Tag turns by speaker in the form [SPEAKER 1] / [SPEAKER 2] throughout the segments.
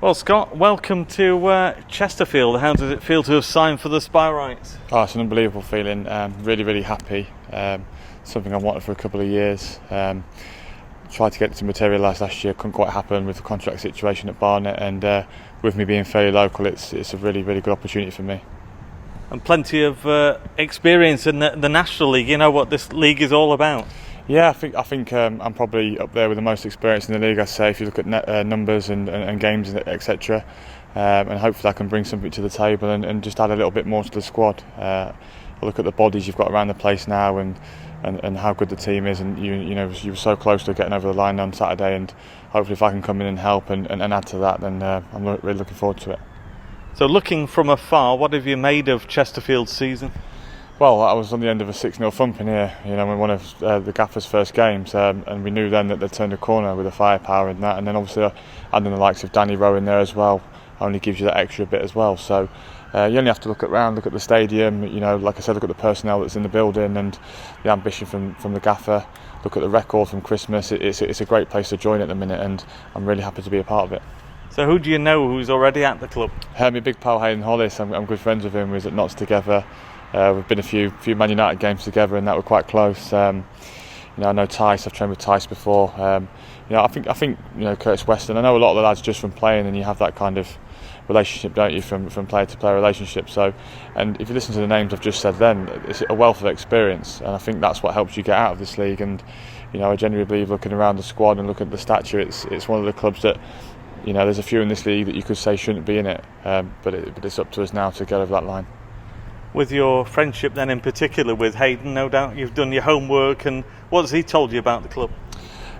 [SPEAKER 1] Well, Scott, welcome to Chesterfield. How does it feel to have signed for the Spireites?
[SPEAKER 2] Oh, it's an unbelievable feeling. Really, really happy. Something I wanted for a couple of years. Tried to get it to materialise last year, couldn't quite happen with the contract situation at Barnet, and with me being fairly local, it's a really, really good opportunity for me.
[SPEAKER 1] And plenty of experience in the National League. You know what this league is all about.
[SPEAKER 2] Yeah, I think I'm probably up there with the most experience in the league. I'd say if you look at numbers and games, etc. And hopefully I can bring something to the table and just add a little bit more to the squad. I look at the bodies you've got around the place now and how good the team is, and you were so close to getting over the line on Saturday, and hopefully if I can come in and help and add to that, then I'm really looking forward to it.
[SPEAKER 1] So looking from afar, what have you made of Chesterfield's season?
[SPEAKER 2] Well, I was on the end of a 6-0 thumping here, in one of the Gaffer's first games, and we knew then that they'd turned a corner with the firepower and that, and then obviously adding the likes of Danny Rowe in there as well only gives you that extra bit as well. So you only have to look at the stadium, like I said, look at the personnel that's in the building and the ambition from the Gaffer, look at the record from Christmas. It's a great place to join at the minute, and I'm really happy to be a part of it.
[SPEAKER 1] So who do you know who's already at the club?
[SPEAKER 2] My big pal Hayden Hollis, I'm good friends with him. We was at Notts together. We've been a few Man United games together, and that were quite close. I know Tice. I've trained with Tice before. I think Curtis Weston. I know a lot of the lads just from playing, and you have that kind of relationship, don't you, from player to player relationship. So, and if you listen to the names I've just said, then it's a wealth of experience, and I think that's what helps you get out of this league. And I genuinely believe, looking around the squad and looking at the stature, it's one of the clubs that there's a few in this league that you could say shouldn't be in it, but it's up to us now to get over that line.
[SPEAKER 1] With your friendship then in particular with Hayden, no doubt you've done your homework, and what has he told you about the club?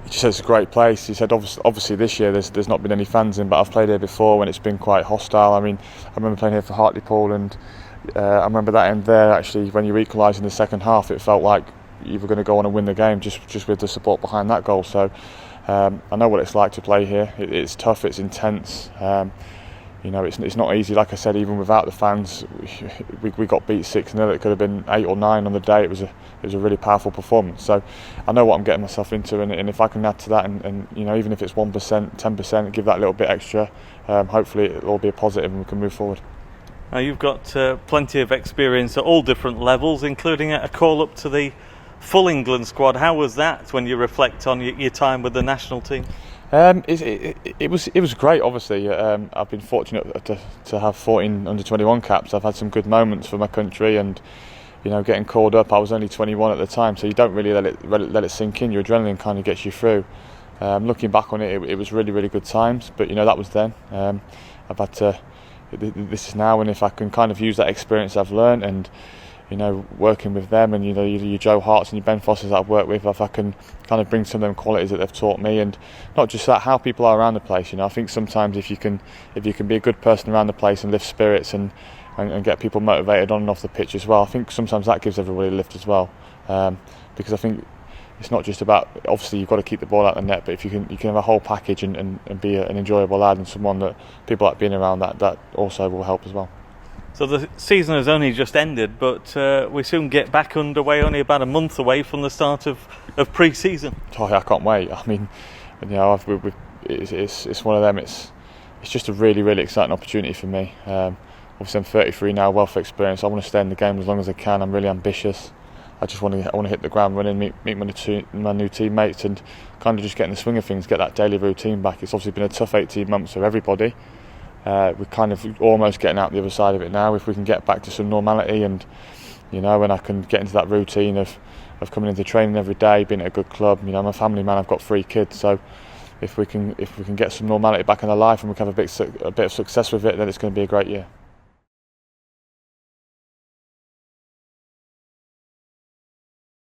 [SPEAKER 2] He just said it's a great place. He said obviously this year there's not been any fans in, but I've played here before when it's been quite hostile. I mean, I remember playing here for Hartlepool, and I remember that end there actually when you equalised in the second half, it felt like you were going to go on and win the game just with the support behind that goal. So I know what it's like to play here. It's tough, it's intense. It's not easy. Like I said, even without the fans, we got beat 6-0. It could have been 8 or 9 on the day. It was a really powerful performance. So I know what I'm getting myself into, and if I can add to that, and even if it's 1%, 10%, give that little bit extra, hopefully it'll all be a positive and we can move forward.
[SPEAKER 1] Now you've got plenty of experience at all different levels, including a call up to the full England squad. How was that when you reflect on your time with the national team?
[SPEAKER 2] It was great. Obviously, I've been fortunate to have 14 under-21 caps. I've had some good moments for my country, and getting called up. I was only 21 at the time, so you don't really let it sink in. Your adrenaline kind of gets you through. Looking back on it, it was really, really good times. But that was then. I've had to. This is now, and if I can kind of use that experience I've learned and working with them, and your Joe Harts and your Ben Fossers that I've worked with, if I can kind of bring some of them qualities that they've taught me, and not just that, how people are around the place. I think sometimes if you can be a good person around the place and lift spirits and get people motivated on and off the pitch as well, I think sometimes that gives everybody a lift as well. Because I think it's not just about, obviously you've got to keep the ball out the net, but if you can have a whole package and be an enjoyable lad and someone that people like being around, that also will help as well.
[SPEAKER 1] So the season has only just ended, but we soon get back underway, only about a month away from the start of pre-season.
[SPEAKER 2] Oh, I can't wait. I mean, it's one of them. It's just a really, really exciting opportunity for me. Obviously, I'm 33 now, wealth of experience. I want to stay in the game as long as I can. I'm really ambitious. I want to hit the ground running, meet my new teammates, and kind of just get in the swing of things, get that daily routine back. It's obviously been a tough 18 months for everybody. We're kind of almost getting out the other side of it now. If we can get back to some normality, and when I can get into that routine of coming into training every day, being at a good club. I'm a family man. I've got 3 kids, so if we can get some normality back in our life and we can have a bit of success with it, then it's going to be a great year.